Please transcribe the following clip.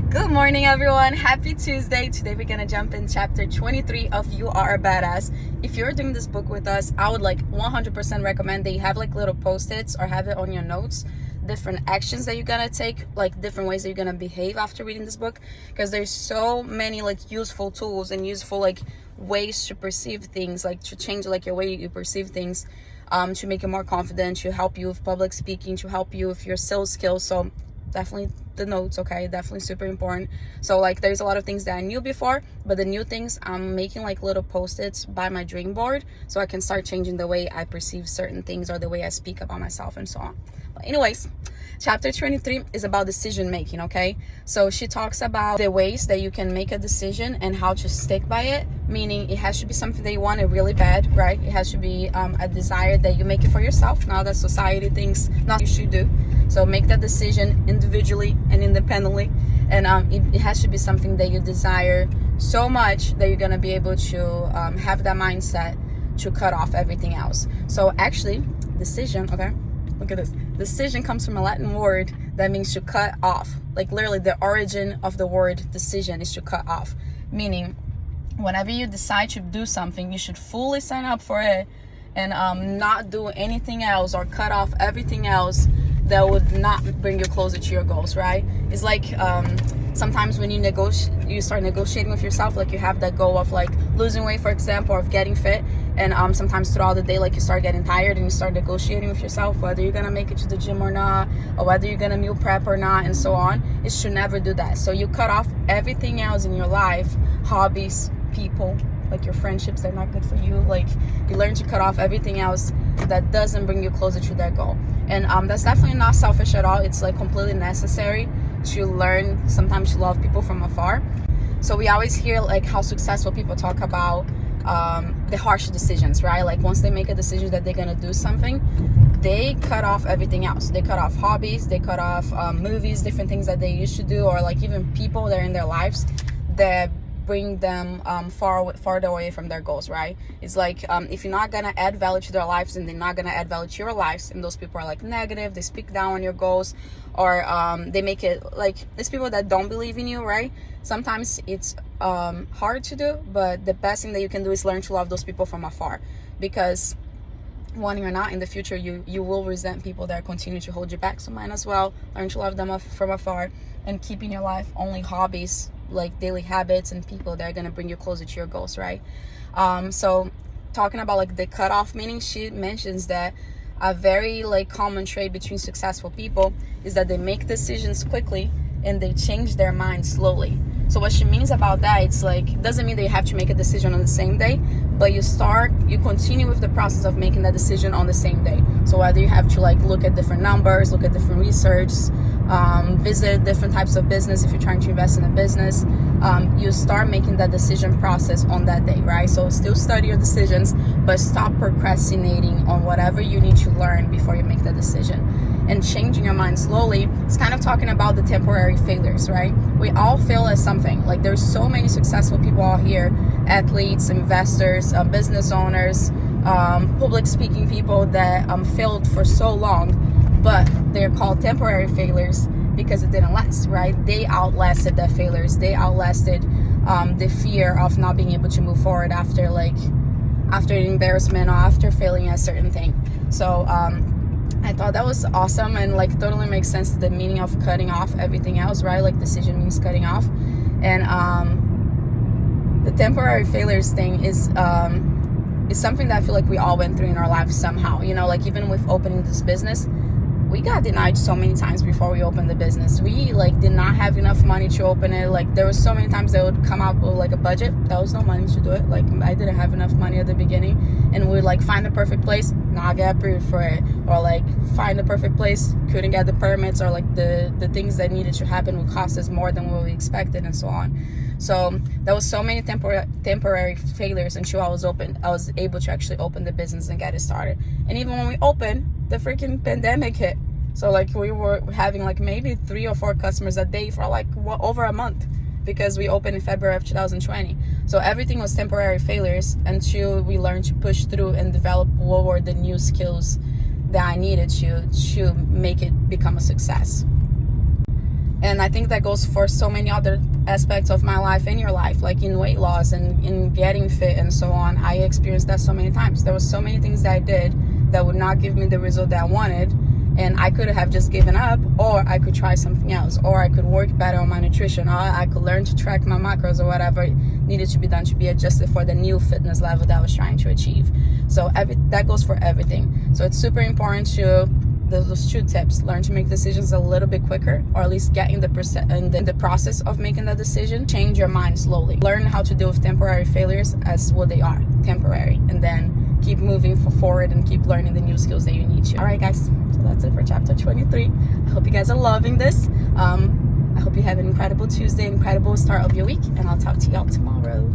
Good morning, everyone. Happy Tuesday. Today we're gonna jump in chapter 23 of You Are a Badass. If you're doing this book with us, I would 100% recommend that you have little post-its or have it on your notes, different actions that you're gonna take, different ways that you're gonna behave after reading this book, because there's so many useful tools and useful ways to perceive things, to change your way you perceive things, to make you more confident, to help you with public speaking, to help you with your sales skills. So definitely the notes, okay? Definitely super important. So there's a lot of things that I knew before, but the new things I'm making little post-its by my dream board so I can start changing the way I perceive certain things or the way I speak about myself and so on. But anyways, chapter 23 is about decision making, okay? So she talks about the ways that you can make a decision and how to stick by it, meaning it has to be something that you want it really bad, right? It has to be a desire that you make it for yourself, not that society thinks not you should do. So make that decision individually and independently, and it has to be something that you desire so much that you're gonna be able to have that mindset to cut off everything else. So actually, decision, okay? Look at this. Decision comes from a Latin word that means to cut off. Literally, the origin of the word decision is to cut off. Meaning, whenever you decide to do something, you should fully sign up for it and not do anything else or cut off everything else that would not bring you closer to your goals, right? It's sometimes when you start negotiating with yourself, you have that goal of losing weight, for example, or of getting fit, and sometimes throughout the day, you start getting tired and you start negotiating with yourself whether you're gonna make it to the gym or not, or whether you're gonna meal prep or not, and so on. It should never do that. So you cut off everything else in your life, hobbies, people, your friendships that are not good for you. You learn to cut off everything else that doesn't bring you closer to that goal. And that's definitely not selfish at all. It's completely necessary to learn sometimes to love people from afar. So we always hear how successful people talk about the harsh decisions, right? Once they make a decision that they're gonna do something, they cut off everything else. They cut off hobbies, they cut off movies, different things that they used to do, or even people that are in their lives that bring them farther away from their goals, right? It's if you're not gonna add value to their lives and they're not gonna add value to your lives, and those people are negative, they speak down on your goals, or they make it these people that don't believe in you, right? Sometimes it's hard to do, but the best thing that you can do is learn to love those people from afar, because wanting or not, in the future you will resent people that continue to hold you back. So might as well learn to love them from afar and keep in your life only hobbies, daily habits, and people that are going to bring you closer to your goals, right? So talking about the cutoff, meaning she mentions that a very common trait between successful people is that they make decisions quickly and they change their mind slowly. So what she means about that, it's doesn't mean that you have to make a decision on the same day, but you continue with the process of making that decision on the same day. So whether you have to look at different numbers, look at different research, visit different types of business, if you're trying to invest in a business, you start making that decision process on that day, right? So still study your decisions, but stop procrastinating on whatever you need to learn before you make that decision. And changing your mind slowly, it's kind of talking about the temporary failures, right? We all fail at something. There's so many successful people out here, athletes, investors, business owners, public speaking people that failed for so long, but they're called temporary failures because it didn't last, right? They outlasted their failures. They outlasted the fear of not being able to move forward after an embarrassment or after failing at a certain thing. So I thought that was awesome, and totally makes sense to the meaning of cutting off everything else, right? Decision means cutting off. And the temporary failures thing is something that I feel we all went through in our lives somehow. Even with opening this business, we got denied so many times before we opened the business. We did not have enough money to open it. There was so many times they would come up with a budget. There was no money to do it. I didn't have enough money at the beginning, and we would find the perfect place, not get approved for it, or find the perfect place, couldn't get the permits, or the things that needed to happen would cost us more than what we expected, and so on. So there was so many temporary failures until I was able to actually open the business and get it started. And even when we opened, the freaking pandemic hit. So we were having maybe 3 or 4 customers a day for over a month, because we opened in February of 2020. So everything was temporary failures until we learned to push through and develop what were the new skills that I needed to make it become a success. And I think that goes for so many other aspects of my life and your life, like in weight loss and in getting fit and so on. I experienced that so many times. There was so many things that I did that would not give me the result that I wanted, and I could have just given up, or I could try something else, or I could work better on my nutrition, or I could learn to track my macros, or whatever needed to be done to be adjusted for the new fitness level that I was trying to achieve. So that goes for everything. So it's super important to those 2 tips: learn to make decisions a little bit quicker, or at least get in the process of making that decision. Change your mind slowly. Learn how to deal with temporary failures as what they are, temporary, and then keep moving forward and keep learning the new skills that you need to. All right, guys, so that's it for chapter 23. I hope you guys are loving this. I hope you have an incredible Tuesday, incredible start of your week, and I'll talk to y'all tomorrow.